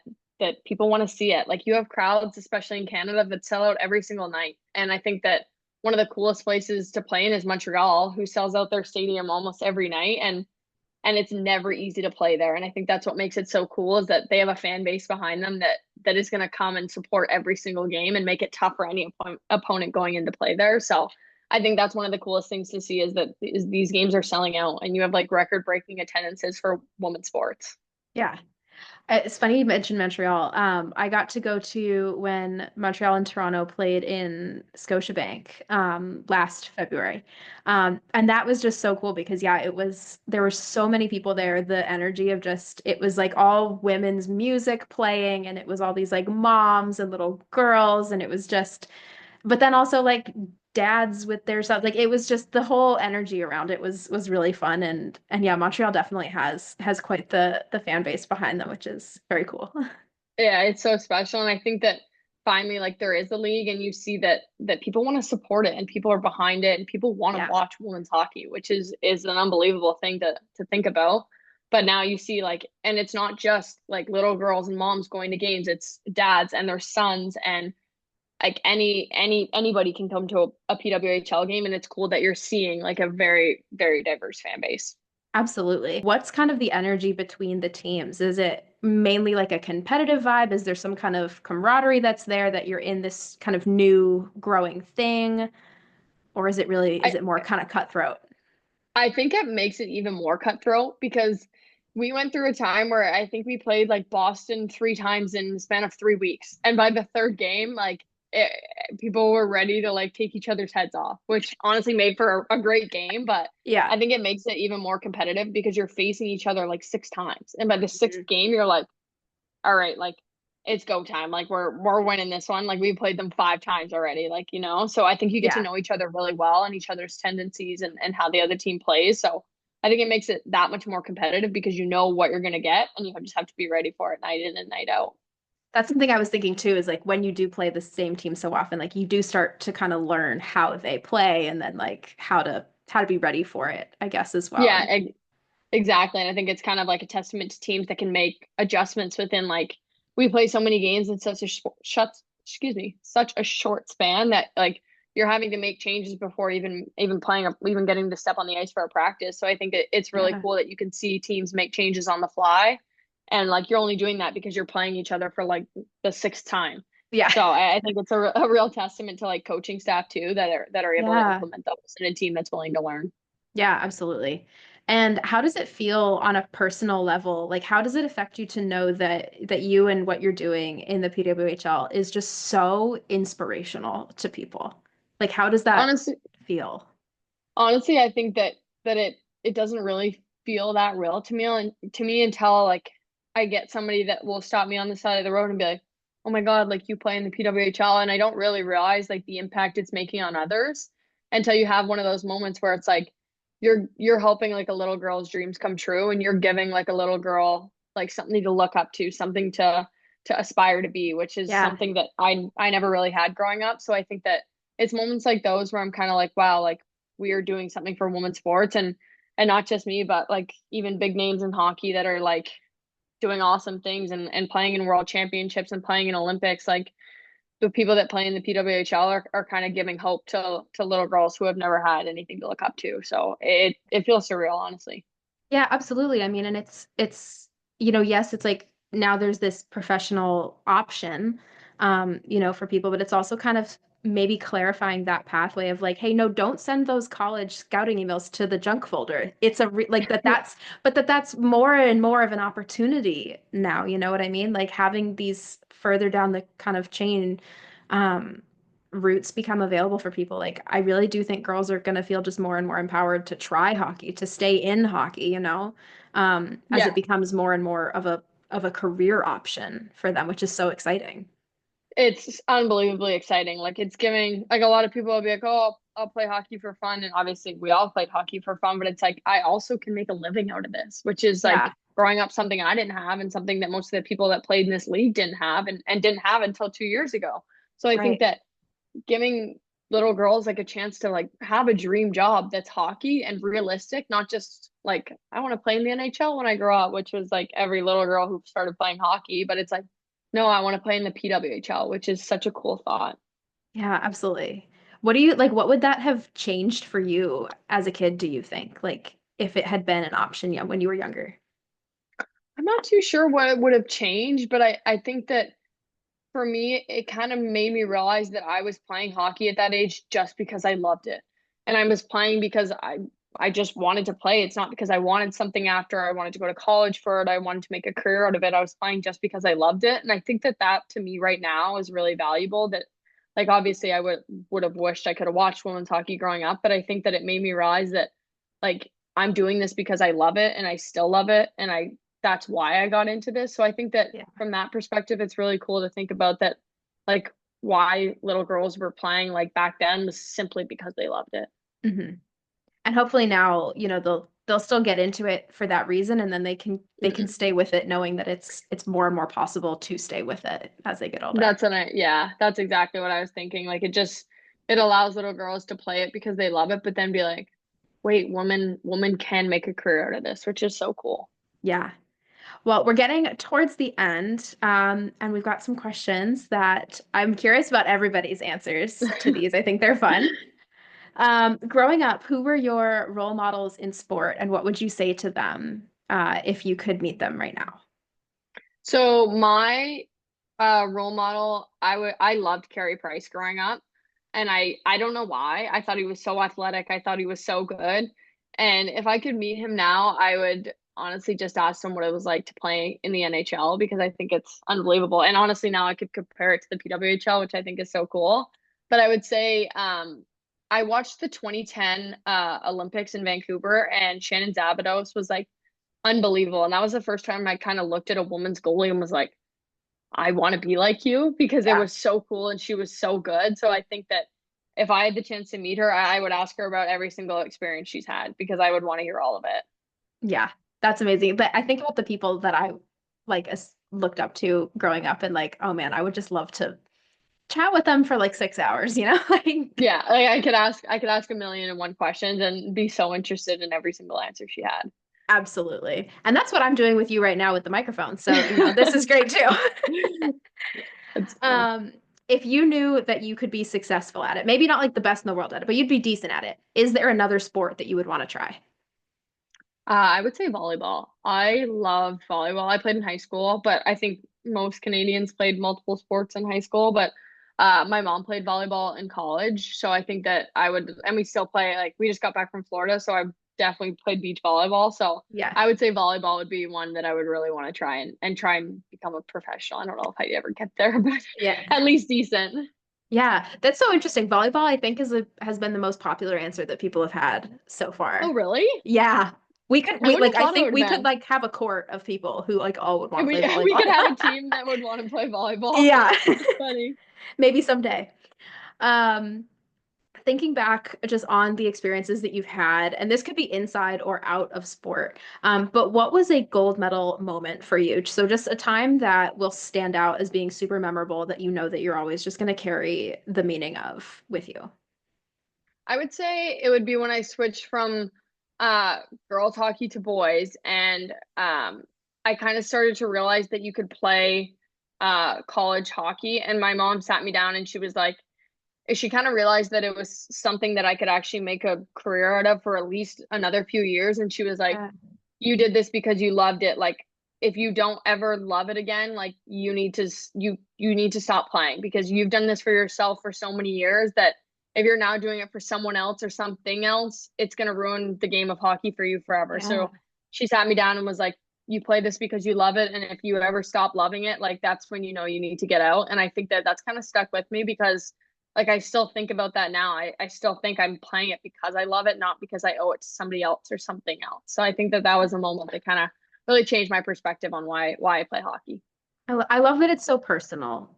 people want to see it. Like you have crowds especially in Canada that sell out every single night, and I think that one of the coolest places to play in is Montreal, who sells out their stadium almost every night, and it's never easy to play there. And I think that's what makes it so cool is that they have a fan base behind them that is going to come and support every single game and make it tough for any opponent going into play there. So I think that's one of the coolest things to see is that these games are selling out and you have like record breaking attendances for women's sports. Yeah. It's funny you mentioned Montreal. I got to go to when Montreal and Toronto played in Scotiabank last February. And that was just so cool because yeah, there were so many people there. The energy of just it was like all women's music playing and it was all these like moms and little girls and it was just but then also like dads with their sons. Like it was just the whole energy around it was really fun and yeah, Montreal definitely has quite the fan base behind them, which is very cool. Yeah, it's so special. And I think that finally like there is a league and you see that people want to support it and people are behind it and people want to Yeah. watch women's hockey, which is an unbelievable thing to think about. But now you see like, and it's not just like little girls and moms going to games, it's dads and their sons, and like anybody can come to a PWHL game, and it's cool that you're seeing like a very, very diverse fan base. Absolutely. What's kind of the energy between the teams? Is it mainly like a competitive vibe? Is there some kind of camaraderie that's there that you're in this kind of new growing thing? Or is I it more kind of cutthroat? I think it makes it even more cutthroat because we went through a time where I think we played like Boston 3 times in the span of 3 weeks. And by the third game, like it, people were ready to like take each other's heads off, which honestly made for a great game. But Yeah. I think it makes it even more competitive because you're facing each other like 6 times. And by the sixth Mhm. game, you're like, all right, like it's go time. Like we're winning this one. Like we played them 5 times already. Like, so I think you get to Yeah. know each other really well and each other's tendencies and how the other team plays. So I think it makes it that much more competitive because you know what you're gonna get and you just have to be ready for it night in and night out. That's something I was thinking too, is like when you do play the same team so often, like you do start to kind of learn how they play and then like how to be ready for it, I guess as well. Yeah, exactly. And I think it's kind of like a testament to teams that can make adjustments within like we play so many games in such a such a short span that like you're having to make changes before even playing even getting to step on the ice for a practice. So I think it's really Yeah. cool that you can see teams make changes on the fly, and like you're only doing that because you're playing each other for like the sixth time. Yeah. So I think it's a real testament to like coaching staff too that are able to Yeah. implement those in a team that's willing to learn. Yeah, absolutely. And how does it feel on a personal level? Like, how does it affect you to know that you and what you're doing in the PWHL is just so inspirational to people? Like, how does that Honestly, feel? Honestly, I think that it doesn't really feel that real to me until like I get somebody that will stop me on the side of the road and be like, "Oh my God, like you play in the PWHL," and I don't really realize like the impact it's making on others until you have one of those moments where it's like you're helping like a little girl's dreams come true and you're giving like a little girl like something to look up to, something to aspire to be, which is Yeah. something that I never really had growing up. So I think that it's moments like those where I'm kind of like, wow, like we are doing something for women's sports and not just me, but like even big names in hockey that are like doing awesome things and playing in world championships and playing in Olympics. Like the people that play in the PWHL are kind of giving hope to little girls who have never had anything to look up to. So it feels surreal, honestly. Yeah, absolutely. I mean, and yes, it's like now there's this professional option, for people, but it's also kind of maybe clarifying that pathway of like, hey, no, don't send those college scouting emails to the junk folder. It's a re like that's more and more of an opportunity now, you know what I mean? Like having these further down the kind of chain, um, routes become available for people. Like, I really do think girls are going to feel just more and more empowered to try hockey, to stay in hockey, as it Yeah, becomes more and more of a career option for them, which is so exciting. it's unbelievably exciting. Like it's giving like a lot of people will be like, "Oh, I'll play hockey for fun." And obviously we all played hockey for fun, but it's like I also can make a living out of this, which is Yeah, like growing up something I didn't have and something that most of the people that played in this league didn't have and didn't have until 2 years ago. So I think right. that giving little girls like a chance to like have a dream job that's hockey and realistic, not just like I want to play in the NHL when I grow up, which was like every little girl who started playing hockey, but it's like no, I want to play in the PWHL, which is such a cool thought. Yeah, absolutely. What do you like? What would that have changed for you as a kid, do you think? Like, if it had been an option, yeah, when you were younger? I'm not too sure what it would have changed, but I think that for me, it kind of made me realize that I was playing hockey at that age just because I loved it. And I was playing because I just wanted to play. It's not because I wanted something after I wanted to go to college for it. I wanted to make a career out of it. I was playing just because I loved it. And I think that to me right now is really valuable that like obviously I would have wished I could have watched women's hockey growing up, but I think that it made me realize that like I'm doing this because I love it and I still love it and I that's why I got into this. So I think that Yeah. from that perspective, it's really cool to think about that, like why little girls were playing like back then was simply because they loved it. hmm And hopefully now, they'll still get into it for that reason, and then they can stay with it, knowing that it's more and more possible to stay with it as they get older. Yeah, that's exactly what I was thinking. Like it allows little girls to play it because they love it, but then be like, wait, woman can make a career out of this, which is so cool. Yeah. Well, we're getting towards the end, and we've got some questions that I'm curious about everybody's answers to these. I think they're fun. Growing up, who were your role models in sport, and what would you say to them if you could meet them right now? So my role model, I loved Carey Price growing up, and I don't know why. I thought he was so athletic. I thought he was so good. And if I could meet him now, I would honestly just ask him what it was like to play in the NHL because I think it's unbelievable. And honestly, now I could compare it to the PWHL, which I think is so cool. But I would say I watched the 2010 Olympics in Vancouver, and Shannon Zabados was like unbelievable. And that was the first time I kind of looked at a woman's goalie and was like, I want to be like you because it Yeah. was so cool and she was so good. So I think that if I had the chance to meet her, I would ask her about every single experience she's had because I would want to hear all of it. Yeah, that's amazing. But I think about the people that I looked up to growing up and like, oh man, I would just love to chat with them for like 6 hours, you know? Like Yeah, like I could ask a million and one questions and be so interested in every single answer she had. absolutely. And that's what I'm doing with you right now with the microphone. So, this is great too. That's funny. Um, if you knew that you could be successful at it, maybe not like the best in the world at it, but you'd be decent at it, is there another sport that you would want to try? I would say volleyball. I loved volleyball. I played in high school, but I think most Canadians played multiple sports in high school. But my mom played volleyball in college, so I think that I would, and we still play. Like we just got back from Florida, so I definitely played beach volleyball. So Yeah. I would say volleyball would be one that I would really want to try and try and become a professional. I don't know if I'd ever get there, but Yeah. at least decent. Yeah, that's so interesting. Volleyball, I think, has been the most popular answer that people have had so Oh, far. really? Yeah. I We wouldn't like have I thought it think would have we could been. like have a court of people who like all would want to play We volleyball. could have a team that would want to play volleyball. Yeah. That's funny. Maybe someday. Um, Thinking back just on the experiences that you've had, and this could be inside or out of sport, but what was a gold medal moment for you? So just a time that will stand out as being super memorable that you know that you're always just going to carry the meaning of with you. I would say it would be when I switched from uh girls hockey to boys and I kind of started to realize that you could play college hockey and my mom sat me down and she was like she kind of realized that it was something that I could actually make a career out of for at least another few years and she was like Yeah. you did this because you loved it like if you don't ever love it again like you need to stop playing because you've done this for yourself for so many years that if you're now doing it for someone else or something else it's going to ruin the game of hockey for you forever Yeah. so she sat me down and was like you play this because you love it and if you ever stop loving it like that's when you know you need to get out and I think that that's kind of stuck with me because like I still think about that now. I still think I'm playing it because I love it, not because I owe it to somebody else or something else. So I think that that was a moment that kind of really changed my perspective on why I play hockey. I love that it's so personal.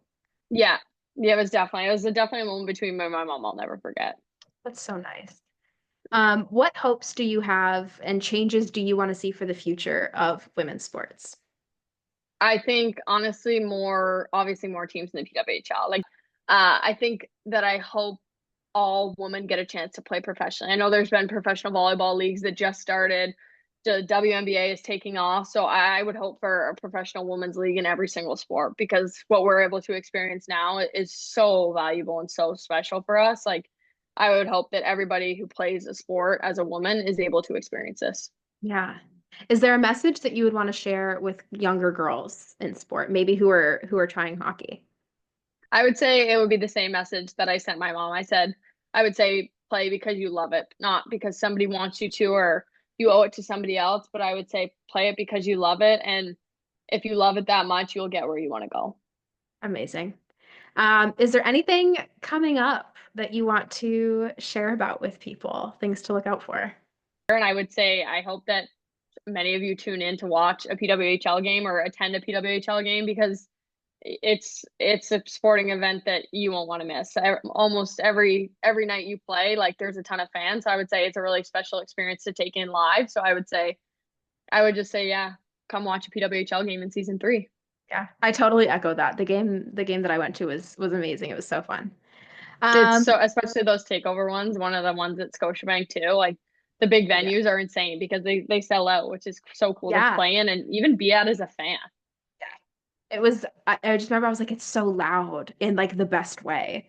Yeah, yeah, it was definitely a moment between me and my mom I'll never forget. That's so nice. What hopes do you have and changes do you want to see for the future of women's sports? I think honestly more obviously more teams in the PWHL. Like I think that I hope all women get a chance to play professionally. I know there's been professional volleyball leagues that just started. The WNBA is taking off. So I would hope for a professional women's league in every single sport because what we're able to experience now is so valuable and so special for us. Like I would hope that everybody who plays a sport as a woman is able to experience this. Yeah. Is there a message that you would want to share with younger girls in sport, maybe who are trying hockey? I would say it would be the same message that I sent my mom. I said, I would say play because you love it, not because somebody wants you to or you owe it to somebody else, but I would say play it because you love it. And if you love it that much, you'll get where you want to go. Amazing. Is there anything coming up that you want to share about with people, things to look out for? And I would say, I hope that many of you tune in to watch a PWHL game or attend a PWHL game because it's a sporting event that you won't want to miss. Almost every night you play, like there's a ton of fans. So I would say it's a really special experience to take in live. So I would just say, yeah, come watch a PWHL game in season 3. Yeah, I totally echo that. The game that I went to was amazing. It was so fun. It's Um, so especially those takeover ones, one of the ones at Scotiabank too. Like the big Yeah. venues are insane because they sell out, which is so cool to Yeah. play in and even be at as a fan. It was, I just remember I was like, it's so loud in like the best way,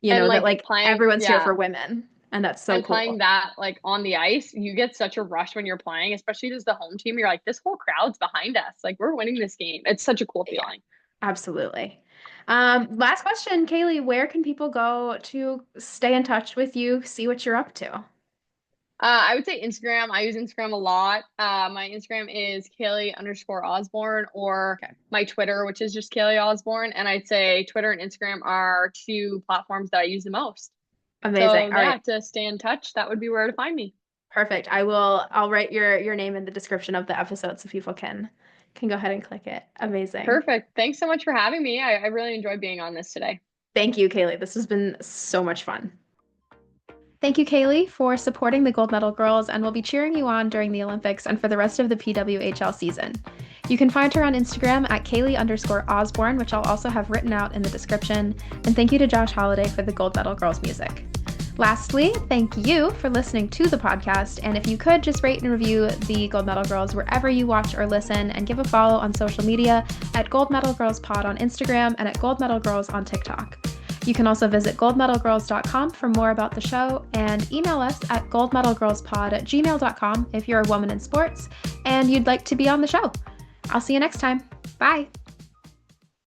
And that like like playing, everyone's here yeah, for women. And that's so and playing cool. that like on the ice, you get such a rush when you're playing, especially as the home team. You're like, this whole crowd's behind us. Like we're winning this game. It's such a cool Yeah, feeling. absolutely. Last question, Kaylee, where can people go to stay in touch with you, see what you're up to? I would say Instagram. I use Instagram a lot. My Instagram is Kayle_Osborne or Okay. my Twitter, which is just Kayle Osborne. And I'd say Twitter and Instagram are two platforms that I use the most. Amazing. So All yeah, right. to stay in touch, that would be where to find me. Perfect. I'll write your name in the description of the episode so people can go ahead and click it. Amazing. Perfect. Thanks so much for having me. I really enjoyed being on this today. Thank you, Kaylee. This has been so much fun. Thank you, Kaylee, for supporting the gold medal girls, and we'll be cheering you on during the Olympics and for the rest of the PWHL season. You can find her on Instagram at Kayle_Osborne, which I'll also have written out in the description. And thank you to Josh Halliday for the gold medal girls music. Lastly, thank you for listening to the podcast. And if you could just rate and review the Gold Medal Girls wherever you watch or listen, and give a follow on social media at goldmedalgirlspod on Instagram and at goldmedalgirls on TikTok. You can also visit goldmedalgirls.com for more about the show and email us at goldmedalgirlspod@gmail.com if you're a woman in sports and you'd like to be on the show. I'll see you next time. Bye.